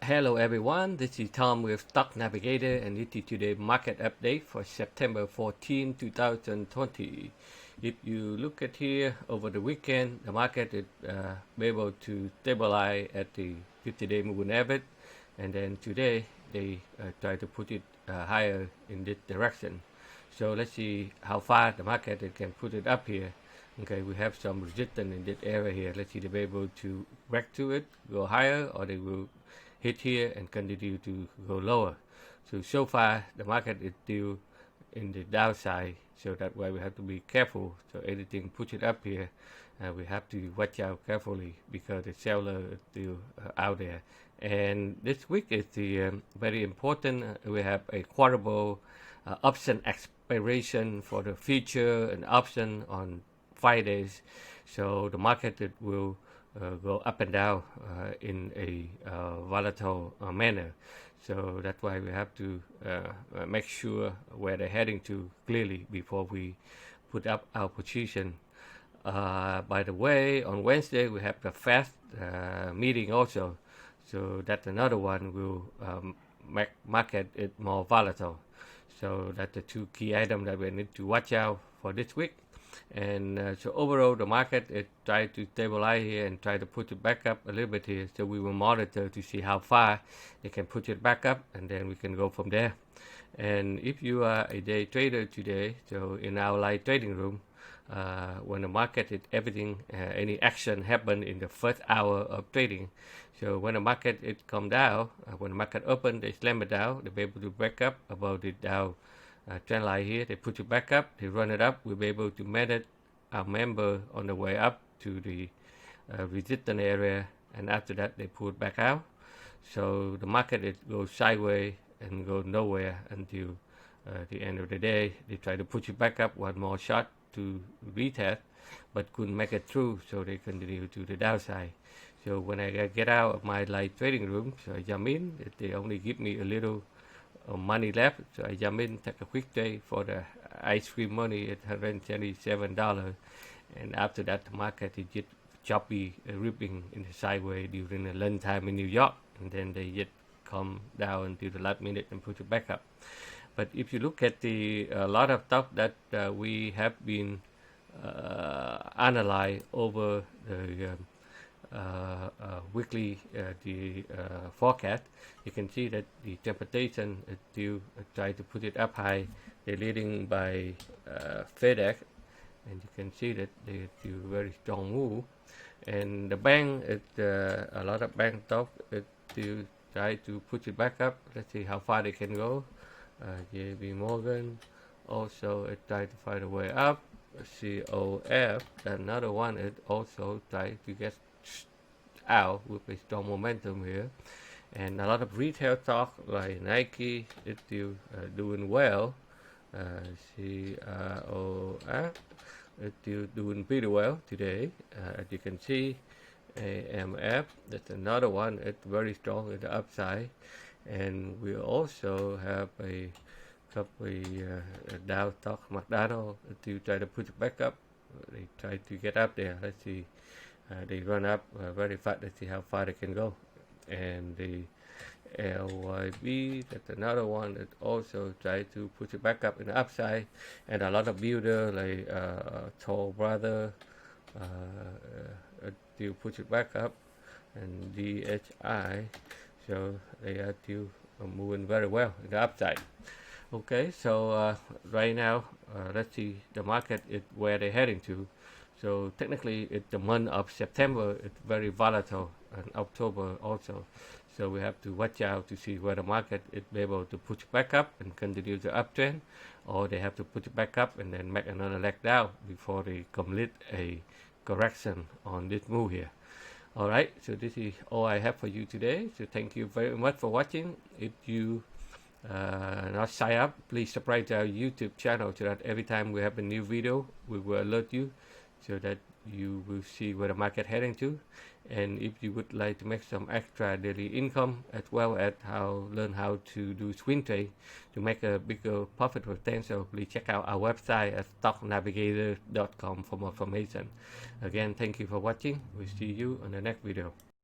Hello everyone, this is Tom with Stock Navigator and this is today's market update for September 14, 2020. If you look at here over the weekend, the market is able to stabilize at the 50-day moving average, and then today they try to put it higher in this direction. So let's see how far the market can put it up here. Okay, we have some resistance in this area here. Let's see if they're able to break to it, go higher, or they will hit here and continue to go lower. So far the market is still in the downside, so that's why we have to be careful. So anything push it up here, we have to watch out carefully because the seller is still out there. And this week is the very important. We have a quarterable option expiration for the future and option on Fridays, so the market will go up and down in a volatile manner. So that's why we have to make sure where they're heading to clearly before we put up our position. By the way, on Wednesday we have the Fed meeting also, so that's another one will make market it more volatile. So that's the two key items that we need to watch out for this week. And so overall the market is trying to stabilize here and try to put it back up a little bit here, so we will monitor to see how far they can put it back up, and then we can go from there. And if you are a day trader today, so in our live trading room, when the market is everything, any action happen in the first hour of trading. So when the market it come down, when the market open, they slam it down, they be able to break up above the down trend line here, they put it back up, they run it up, we'll be able to manage our member on the way up to the resistance area, and after that they pull it back out. So the market it goes sideways and goes nowhere until the end of the day. They try to push it back up one more shot to retest, but couldn't make it through, so they continue to the downside. So when I get out of my live trading room, so I jump in, they only give me a little money left, so I jump in, take a quick trade for the ice cream money at $177, and after that the market is just choppy, ripping in the sideways during the lunchtime in New York, and then they just come down until the last minute and put it back up. But if you look at the a lot of stuff that we have been analyzed over the weekly forecast, you can see that the interpretation is still try to put it up high. They're leading by FedEx, and you can see that they do very strong move. And the bank, a lot of bank talk, it still try to put it back up. Let's see how far they can go. JP Morgan also it try to find a way up. COF, another one, it also try to get out with a strong momentum here. And a lot of retail stock like Nike is still doing well. CROF is still doing pretty well today. As you can see, AMF, that's another one, it's very strong in the upside. And we also have a couple Dow stock, McDonald's, to try to put it back up. They try to get up there. Let's see. They run up very fast. Let's see how far they can go. And the LYB, that's another one that also try to push it back up in the upside. And a lot of builder like Toll Brother still push it back up, and DHI, so they are still moving very well in the upside. Okay, so right now let's see the market is where they're heading to. So technically it's the month of September, it's very volatile, and October also. So we have to watch out to see where the market is able to push back up and continue the uptrend, or they have to put it back up and then make another leg down before they complete a correction on this move here. Alright, so this is all I have for you today. So thank you very much for watching. If you not sign up, please subscribe to our YouTube channel so that every time we have a new video, we will alert you so that you will see where the market heading to. And if you would like to make some extra daily income as well as learn how to do swing trade to make a bigger profit potential, please check out our website at stocknavigators.com for more information. Again, thank you for watching. We'll see you on the next video.